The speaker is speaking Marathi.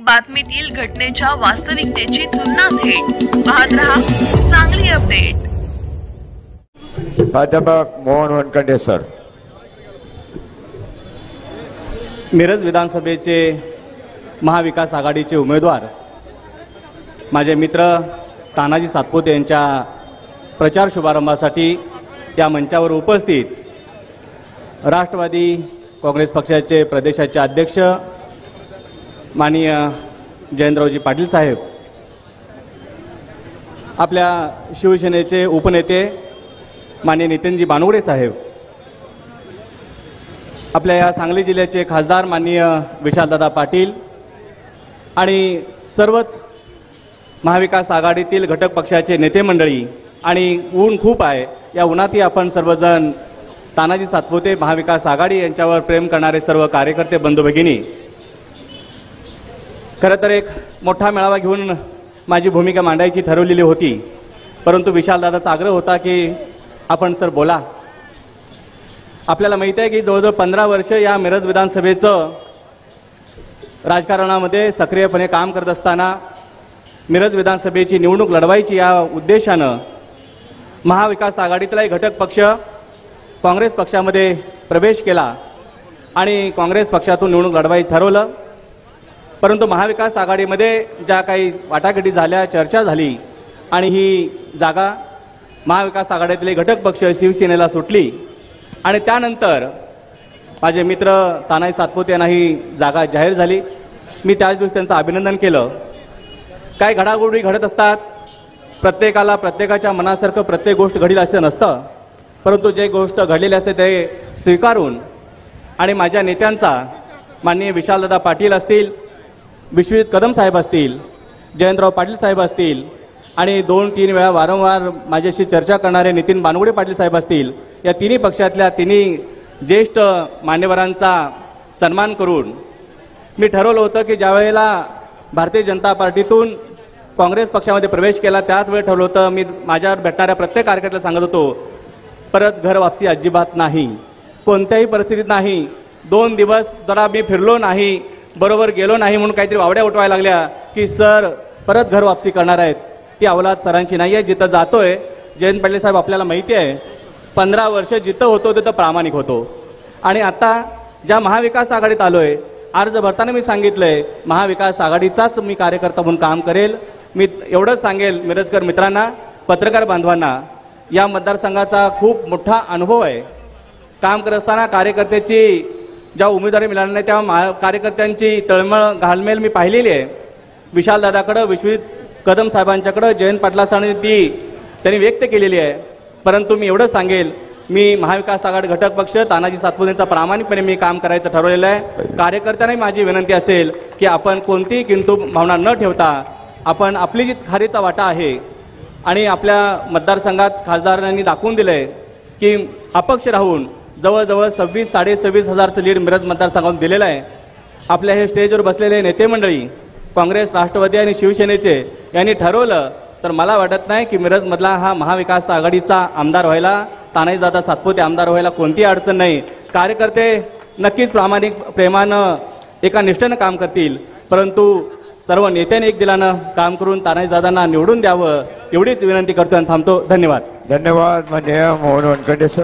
बातमीतील घटनेच्या वास्तविकतेची तुलना थेट पाहत रहा सांगली अपडेट। प्राध्यापक मोहन वनखंडे सर। मिरज विधानसभेचे महाविकास आघाडीचे उमेदवार माझे मित्र तानाजी सातपुते यांच्या प्रचार शुभारंभासाठी या मंचावर उपस्थित राष्ट्रवादी काँग्रेस पक्षाचे प्रदेशाचे अध्यक्ष माननीय जयंतरावजी पाटील साहेब, आपल्या शिवसेनेचे उपनेते माननीय नितीनजी बानवडे साहेब, आपल्या या सांगली जिल्ह्याचे खासदार माननीय विशालदादा पाटील आणि सर्वच महाविकास आघाडीतील घटक पक्षाचे नेते मंडळी आणि ऊन खूप आहे, या उन्हातही आपण सर्वजण तानाजी सातपुते महाविकास आघाडी यांच्यावर प्रेम करणारे सर्व कार्यकर्ते बंधू भगिनी, खरं तर एक मोठा मेळावा घेऊन माझी भूमिका मांडायची ठरवलेली होती, परंतु विशालदादाचा आग्रह होता की आपण सर बोला। आपल्याला माहिती आहे की जवळजवळ 15 वर्ष या मिरज विधानसभेचं राजकारणामध्ये सक्रियपणे काम करत असताना मिरज विधानसभेची निवडणूक लढवायची या उद्देशानं महाविकास आघाडीतला एक घटक पक्ष काँग्रेस पक्षामध्ये प्रवेश केला आणि काँग्रेस पक्षातून निवडणूक लढवायचं ठरवलं। परंतु महाविकास आघाडीमध्ये ज्या काही वाटाघाटी झाल्या, चर्चा झाली आणि ही जागा महाविकास आघाडीतले घटक पक्ष शिवसेनेला सुटली आणि त्यानंतर माझे मित्र तानाजी सातपुते यांना ही जागा जाहीर झाली। मी त्याच दिवशी त्यांचं अभिनंदन केलं। काय घडामोडी घडत असतात, प्रत्येकाला प्रत्येकाच्या मनासारखं प्रत्येक गोष्ट घडील असं नसतं, परंतु जे गोष्ट घडलेली असते ते स्वीकारून आणि माझ्या नेत्यांचा माननीय विशालदादा पाटील असतील, विश्वजित कदम साहेब असतील, जयंतराव पाटील साहेब असतील आणि 2-3 वेळा वारंवार माझ्याशी चर्चा करणारे नितीन बानवडे पाटील साहेब असतील, या तिन्ही पक्षातल्या तिन्ही ज्येष्ठ मान्यवरांचा सन्मान करून मी ठरवलं होतं की ज्यावेळेला भारतीय जनता पार्टीतून काँग्रेस पक्षामध्ये प्रवेश केला त्याच वेळी ठरवलं होतं, मी माझ्यावर भेटणाऱ्या प्रत्येक कार्यकर्त्याला सांगत होतो, परत घर वापसी अजिबात नाही, कोणत्याही परिस्थितीत नाही। 2 दिवस जरा मी फिरलो नाही, बरोबर गेलो नाही म्हणून काहीतरी वावड्या उठवायला लागल्या की सर परत घर वापसी करणार आहेत, ती अवलाद सरांची नाही आहे। जिथं जातोय जयंत पाटील साहेब आपल्याला माहिती आहे, 15 वर्ष जिथं होतो तिथं प्रामाणिक होतो आणि आता ज्या महाविकास आघाडीत आलोय, अर्ज भरताना मी सांगितलंय महाविकास आघाडीचाच मी कार्यकर्ता म्हणून काम करेल। मी एवढंच सांगेल मिरजकर मित्रांना, पत्रकार बांधवांना, या मतदारसंघाचा खूप मोठा अनुभव आहे। काम करत असताना कार्यकर्त्याची ज्या उमेदवारी मिळाली नाही तेव्हा कार्यकर्त्यांची तळमळ घालमेल मी पाहिलेली आहे। विशालदादाकडं, विश्वजित कदम साहेबांच्याकडं, जयंत पाटलासांनी ती त्यांनी व्यक्त केलेली आहे। परंतु मी एवढंच सांगेल, मी महाविकास आघाडी घटक पक्ष तानाजी सातपुतेंचा प्रामाणिकपणे मी काम करायचं ठरवलेलं आहे। कार्यकर्त्यांनाही माझी विनंती असेल की आपण कोणतीही किंतु भावना न ठेवता आपण आपली जी खारीचा वाटा आहे आणि आपल्या मतदारसंघात खासदारांनी दाखवून दिलं आहे की अपक्ष राहून जवळजवळ 26-26.5 हजारचं लीड मिरज मतदारसंघातून दिलेलं आहे। आपल्या हे स्टेजवर बसलेले नेते मंडळी काँग्रेस, राष्ट्रवादी आणि शिवसेनेचे यांनी ठरवलं तर मला वाटत नाही की मिरजमधला हा महाविकास आघाडीचा आमदार व्हायला, तानाजीदादा सातपुते आमदार व्हायला कोणतीही अडचण नाही। कार्यकर्ते नक्कीच प्रामाणिक प्रेमानं एका निष्ठेनं काम करतील, परंतु सर्व नेत्यांनी एक दिलानं काम करून तानाजीदादांना निवडून द्यावं एवढीच विनंती करतो आणि थांबतो। धन्यवाद। धन्यवाद माननीय मोहन वनखंडे सर।